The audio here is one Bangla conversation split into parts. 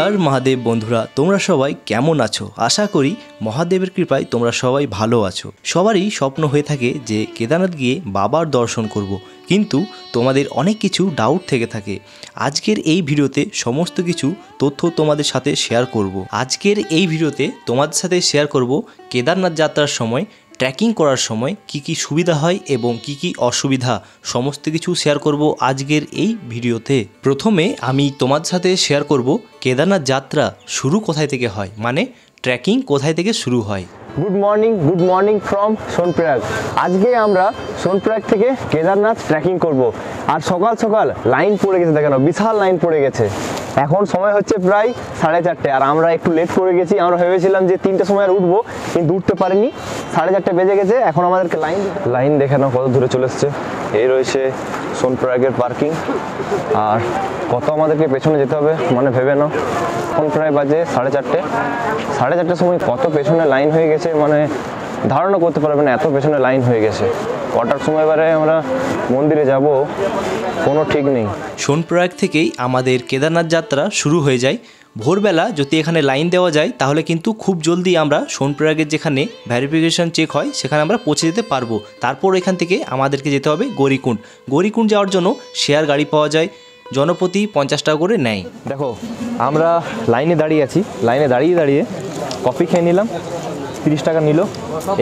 হর মহাদেব বন্ধুরা, তোমরা সবাই কেমন আছো? আশা করি মহাদেবের কৃপায় তোমরা সবাই ভালো আছো। সবারই স্বপ্ন হয়ে থাকে যে কেদারনাথ গিয়ে বাবার দর্শন করব, কিন্তু তোমাদের অনেক কিছু ডাউট থেকে থাকে। আজকের এই ভিডিওতে সমস্ত কিছু তথ্য তোমাদের সাথে শেয়ার করব। আজকের এই ভিডিওতে তোমাদের সাথে শেয়ার করব কেদারনাথ যাত্রার সময় ট্রেকিং করার সময় কি কি সুবিধা হয় এবং কি কি অসুবিধা, সমস্ত কিছু শেয়ার করব আজকের এই ভিডিওতে। প্রথমে আমি তোমাদের সাথে শেয়ার করব কেদারনাথ যাত্রা শুরু কোথায় থেকে হয়, মানে ট্রেকিং কোথায় থেকে শুরু হয়। Good morning from Sonprayag. আজকে আমরা সোনপ্রয়াগ থেকে কেদারনাথ ট্রেকিং করব। আর সকাল সকাল লাইন পড়ে গেছে, দেখেন বিশাল লাইন পড়ে গেছে। এখন সময় হচ্ছে প্রায় 4:30, আর আমরা একটু লেট করে গেছি। আমরা ভেবেছিলাম যে 3টের সময় উঠবো, কিন্তু উঠতে পারিনি। 4:30 বেজে গেছে। এখন আমাদেরকে লাইন দেখে নাও কত দূরে চলে এসছে। এই রয়েছে সোনপ্রয়াগের পার্কিং, আর কত আমাদেরকে পেছনে যেতে হবে মানে ভেবে নাও। এখন প্রায় বাজে 4:30। 4:30 সময় কত পেছনে লাইন হয়ে গেছে, মানে ধারণা করতে পারবে না, এত পেছনে লাইন হয়ে গেছে। কটার সময় এবারে আমরা মন্দিরে যাব কোনো ঠিক নেই। সোনপ্রয়াগ থেকেই আমাদের কেদারনাথ যাত্রা শুরু হয়ে যায়। ভোরবেলা যদি এখানে লাইন দেওয়া যায় তাহলে কিন্তু খুব জলদি আমরা সোনপ্রয়াগের যেখানে ভেরিফিকেশন চেক হয় সেখানে আমরা পৌঁছে যেতে পারবো। তারপর এখান থেকে আমাদেরকে যেতে হবে গৌরীকুণ্ড। গৌরীকুণ্ড যাওয়ার জন্য শেয়ার গাড়ি পাওয়া যায়, জনপ্রতি 50 টাকা করে নেয়। দেখো আমরা লাইনে দাঁড়িয়ে আছি, লাইনে দাঁড়িয়ে কফি খেয়ে নিলাম, 30 টাকা নিল।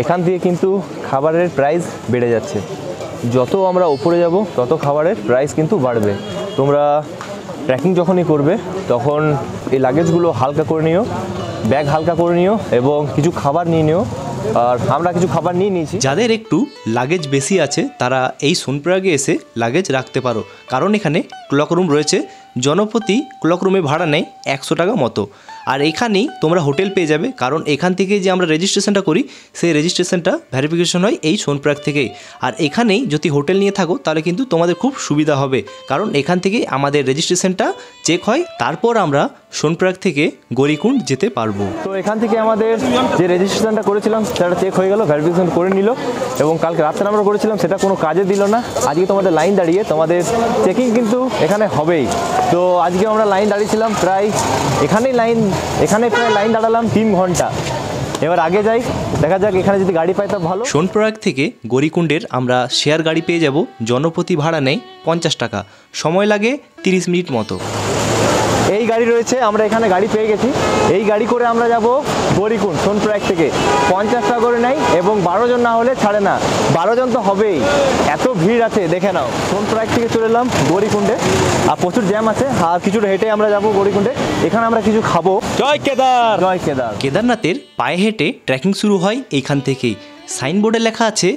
এখান থেকে কিন্তু খাবারের প্রাইস বেড়ে যাচ্ছে। যত আমরা উপরে যাব তত খাবারের প্রাইস কিন্তু বাড়বে। তোমরা ট্রেকিং যখনই করবে তখন এই লাগেজগুলো হালকা করে নিও, ব্যাগ হালকা করে নিও এবং কিছু খাবার নিয়ে নিও। আর আমরা কিছু খাবার নিয়ে নিয়েছি। যাদের একটু লাগেজ বেশি আছে তারা এই সোনপ্রয়াগে এসে লাগেজ রাখতে পারো, কারণ এখানে ক্লক রুম রয়েছে। জনপ্রতি ক্লক রুমে ভাড়া নেয় 100 টাকা মতো। আর এখানেই তোমরা হোটেল পেয়ে যাবে, কারণ এখান থেকে যে আমরা রেজিস্ট্রেশনটা করি সেই রেজিস্ট্রেশনটা ভেরিফিকেশন হয় এই সোনপ্রয়াগ থেকেই। আর এখানেই যদি হোটেল নিয়ে থাকো তাহলে কিন্তু তোমাদের খুব সুবিধা হবে, কারণ এখান থেকেই আমাদের রেজিস্ট্রেশনটা চেক হয়। তারপর আমরা সোনপ্রয়াগ থেকে গৌরীকুণ্ড যেতে পারবো। তো এখান থেকে আমাদের যে রেজিস্ট্রেশনটা করেছিলাম সেটা চেক হয়ে গেল, ভেরিফিকেশন করে নিল। এবং কালকে রাত্রে আমরা করেছিলাম, সেটা কোনো কাজে দিল না। আজকে তোমাদের লাইন দাঁড়িয়ে তোমাদের চেকিং কিন্তু এখানে হবেই। তো আজকে আমরা লাইন দাঁড়িয়েছিলাম প্রায় এখানে প্রায় লাইন দাঁড়ালাম 3 ঘন্টা। এবার আগে যাই, দেখা যাক এখানে যদি গাড়ি পাই তা ভালো। সোনপ্রয়াগ থেকে গৌরীকুণ্ডের আমরা শেয়ার গাড়ি পেয়ে যাব, জনপ্রতি ভাড়া নেয় 50 টাকা, সময় লাগে 30 মিনিট মতো। এই গাড়ি রয়েছে, আমরা এখানে গাড়ি পেয়ে গেছি। এই গাড়ি করে আমরা যাব গৌরীকুণ্ড। সোনপ্রয়াগ থেকে 50 টাকা করে নেয় এবং 12 জন না হলে ছাড়ে না। 12 জন তো হবেই, এত ভিড় আছে দেখে নাও। সোনপ্রয়াগ থেকে চলে এলাম গৌরীকুণ্ডে, আর প্রচুর জ্যাম আছে। আর কিছুটা হেঁটে আমরা যাব গৌরীকুণ্ডে। এখানে আমরা কিছু খাবো। জয় কেদার, জয় কেদার। কেদারনাথের পায়ে হেঁটে ট্রেকিং শুরু হয় এইখান থেকেই। সাইনবোর্ডে লেখা আছে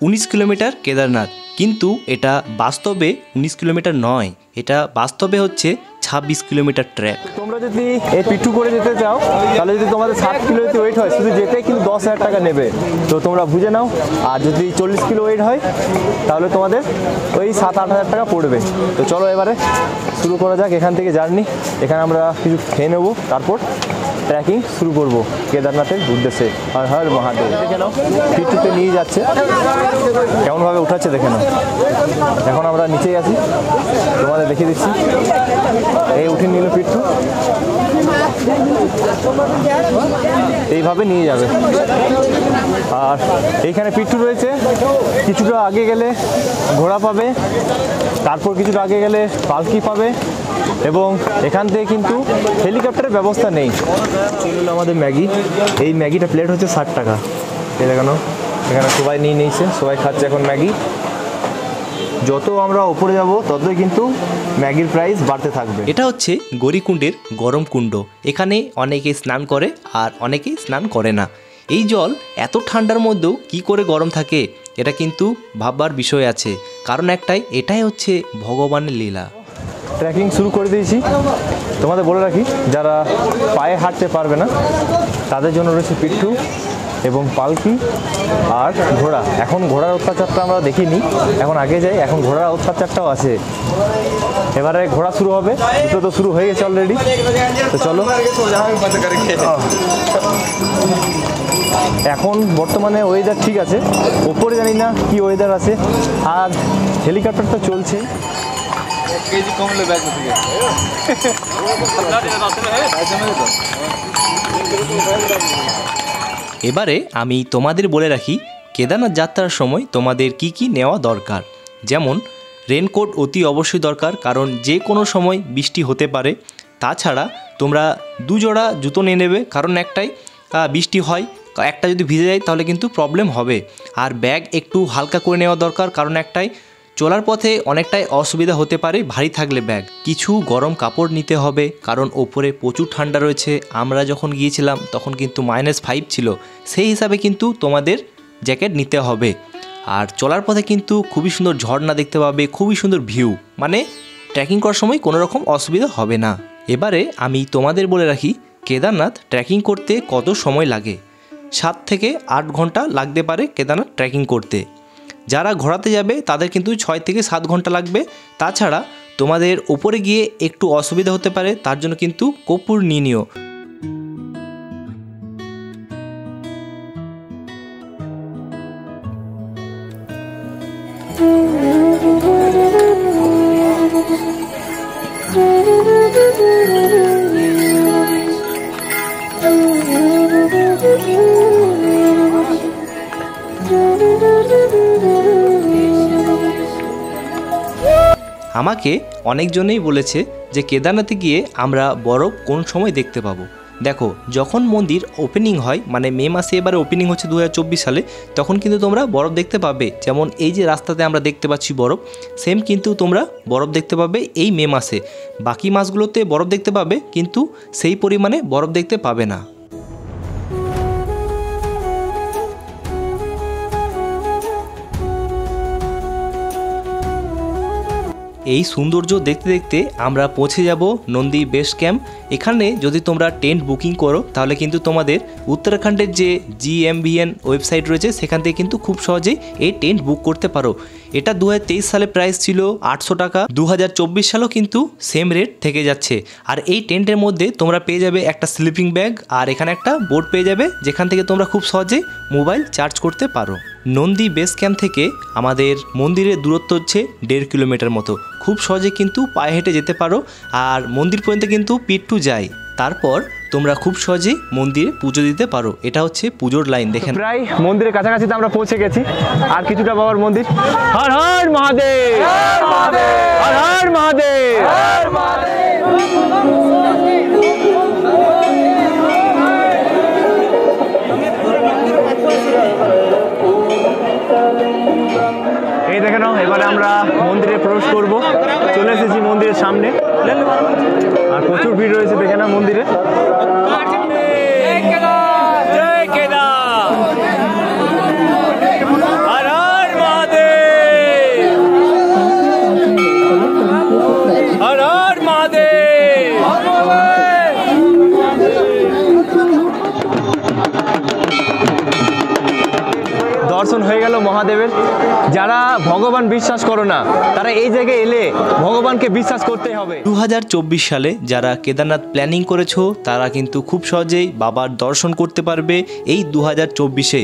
19 কিলোমিটার কেদারনাথ, কিন্তু এটা বাস্তবে 19 কিলোমিটার নয়, এটা বাস্তবে হচ্ছে 26 কিলোমিটার ট্র্যাক। তোমরা যদি এই পিটু করে যেতে চাও তাহলে যদি তোমাদের 7 কিলো যদি ওয়েট হয়, শুধু যেতে কিন্তু 10,000 টাকা নেবে। তো তোমরা বুঝে নাও। আর যদি 40 কিলো ওয়েট হয় তাহলে তোমাদের ওই 7-8 হাজার টাকা পড়বে। তো চলো এবারে শুরু করা যাক এখান থেকে জার্নি। এখানে আমরা কিছু খেয়ে নেবো, তারপর ট্রেকিং শুরু করব কেদারনাথের উদ্দেশ্যে। আর হর মহাদেব। দেখে নাও পিটুতে নিয়ে যাচ্ছে, কেমনভাবে উঠাচ্ছে দেখে নাও। এখন আমরা নিচেই আছি, তোমাদের দেখিয়ে দিচ্ছি। এই উঠে নিল পিট্টু, এইভাবে নিয়ে যাবে। আর এইখানে পিট্টু রয়েছে। কিছুটা আগে গেলে ঘোড়া পাবে, তারপর কিছুটা আগে গেলে পালকি পাবে, এবং এখান থেকে কিন্তু হেলিকপ্টারের ব্যবস্থা নেই। চলল আমাদের ম্যাগি। এই ম্যাগিটা প্লেট হচ্ছে 60 টাকা। এই দেখানো, এখানে সবাই নিয়ে নিয়েছে, সবাই খাচ্ছে এখন ম্যাগি। যত আমরা উপরে যাব ততই কিন্তু ম্যাগির প্রাইস বাড়তে থাকবে। এটা হচ্ছে গৌরীকুণ্ডের গরম কুণ্ড। এখানে অনেকে স্নান করে আর অনেকে স্নান করে না। এই জল এত ঠান্ডার মধ্যেও কি করে গরম থাকে, এটা কিন্তু ভাববার বিষয় আছে। কারণ একটাই, এটাই হচ্ছে ভগবানের লীলা। ট্রেকিং শুরু করে দিয়েছি। তোমাদের বলে রাখি, যারা পায়ে হাঁটতে পারবে না তাদের জন্য রয়েছে পিট্টু এবং পালকি আর ঘোড়া। এখন ঘোড়ার অত্যাচারটা আমরা দেখিনি, এখন আগে যাই। এখন ঘোড়ার অত্যাচারটাও আছে। এবারে ঘোড়া শুরু হবে, দুটো তো শুরু হয়ে গেছে অলরেডি। তো চলো। এখন বর্তমানে ওয়েদার ঠিক আছে, ওপরে জানি না কি ওয়েদার আছে। আর হেলিকপ্টার তো চলছে। 1 কেজি কমলে ব্যাগ এবারে আমি তোমাদের বলে রাখি কেদারনাথ যাত্রার সময় তোমাদের কি কি নেওয়া দরকার। যেমন রেনকোট অতি অবশ্যই দরকার, কারণ যে কোনো সময় বৃষ্টি হতে পারে। তাছাড়া তোমরা 2 জোড়া জুতো নিয়ে নেবে, কারণ একটাই বৃষ্টি হয়, একটা যদি ভিজে যায় তাহলে কিন্তু প্রবলেম হবে। আর ব্যাগ একটু হালকা করে নেওয়া দরকার, কারণ একটাই চলার পথে অনেকটাই অসুবিধা হতে পারে ভারী থাকলে ব্যাগ। কিছু গরম কাপড় নিতে হবে, কারণ ওপরে প্রচুর ঠান্ডা রয়েছে। আমরা যখন গিয়েছিলাম তখন কিন্তু -5 ছিল, সেই হিসাবে কিন্তু তোমাদের জ্যাকেট নিতে হবে। আর চলার পথে কিন্তু খুবই সুন্দর ঝর্ণা দেখতে পাবে, খুবই সুন্দর ভিউ, মানে ট্রেকিং করার সময় কোনো রকম অসুবিধা হবে না। এবারে আমি তোমাদের বলে রাখি কেদারনাথ ট্রেকিং করতে কত সময় লাগে। 7 থেকে 8 ঘন্টা লাগতে পারে কেদারনাথ ট্রেকিং করতে। যারা ঘোরাতে যাবে তাদের কিন্তু 6 থেকে 7 ঘন্টা লাগবে। তাছাড়া তোমাদের ওপরে গিয়ে একটু অসুবিধা হতে পারে, তার জন্য কিন্তু কর্পূর নিয়ে নিও। আমাকে অনেকজনেই বলেছে যে কেদারনাথে গিয়ে আমরা বরফ কোন সময় দেখতে পাবো। দেখো, যখন মন্দির ওপেনিং হয়, মানে মে মাসে এবারে ওপেনিং হচ্ছে 2024 সালে, তখন কিন্তু তোমরা বরফ দেখতে পাবে। যেমন এই যে রাস্তাতে আমরা দেখতে পাচ্ছি বরফ, সেম কিন্তু তোমরা বরফ দেখতে পাবে এই মে মাসে। বাকি মাসগুলোতে বরফ দেখতে পাবে, কিন্তু সেই পরিমাণে বরফ দেখতে পাবে না। এই সৌন্দর্য দেখতে দেখতে আমরা পৌঁছে যাব নন্দী বেস ক্যাম্প। এখানে যদি তোমরা টেন্ট বুকিং করো তাহলে কিন্তু তোমাদের উত্তরাখণ্ডের যে GMBN ওয়েবসাইট রয়েছে সেখান থেকে কিন্তু খুব সহজেই এই টেন্ট বুক করতে পারো। এটা 2023 সালে প্রাইস ছিল 800 টাকা, 2024 সালেও কিন্তু সেম রেট থেকে যাচ্ছে। আর এই টেন্টের মধ্যে তোমরা পেয়ে যাবে একটা স্লিপিং ব্যাগ, আর এখানে একটা বোর্ড পেয়ে যাবে যেখান থেকে তোমরা খুব সহজেই মোবাইল চার্জ করতে পারো। নন্দী বেস ক্যাম্প থেকে আমাদের মন্দিরের দূরত্ব হচ্ছে 1.5 কিলোমিটার মতো। খুব সহজে কিন্তু পায়ে হেঁটে যেতে পারো, আর মন্দির পর্যন্ত কিন্তু পিট্টু যায়। তারপর তোমরা খুব সহজেই মন্দিরে পুজো দিতে পারো। এটা হচ্ছে পুজোর লাইন, দেখেন। প্রায় মন্দিরের কাছাকাছি তো আমরা পৌঁছে গেছি, আর কিছুটা বাবার মন্দির। হর হর মহাদেব, হর হর মহাদেব। এই দেখে নাও, এবারে আমরা মন্দিরে প্রবেশ করব। চলে এসেছি মন্দিরের সামনে, আর প্রচুর ভিড় রয়েছে দেখে নাও মন্দিরে। দর্শন হয়ে গেল মহাদেবের। যারা ভগবান বিশ্বাস করো না, তারা এই জায়গায় এলে ভগবানকে বিশ্বাস করতে হবে। 2024 সালে যারা কেদারনাথ প্ল্যানিং করেছো তারা কিন্তু খুব সহজেই বাবার দর্শন করতে পারবে এই 2024-এ।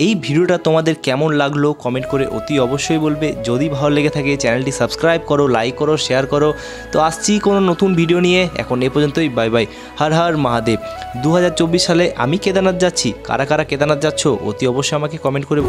এই ভিডিওটা তোমাদের কেমন লাগলো কমেন্ট করে অতি অবশ্যই বলবে। যদি ভালো লেগে থাকে চ্যানেলটি সাবস্ক্রাইব করো, লাইক করো, শেয়ার করো। তো আসছি কোনো নতুন ভিডিও নিয়ে। এখন এ পর্যন্তই, বাই বাই। হর হর মহাদেব। 2024 সালে আমি কেদারনাথ যাচ্ছি। কারা কারা কেদারনাথ যাচ্ছ অতি অবশ্যই আমাকে কমেন্ট করে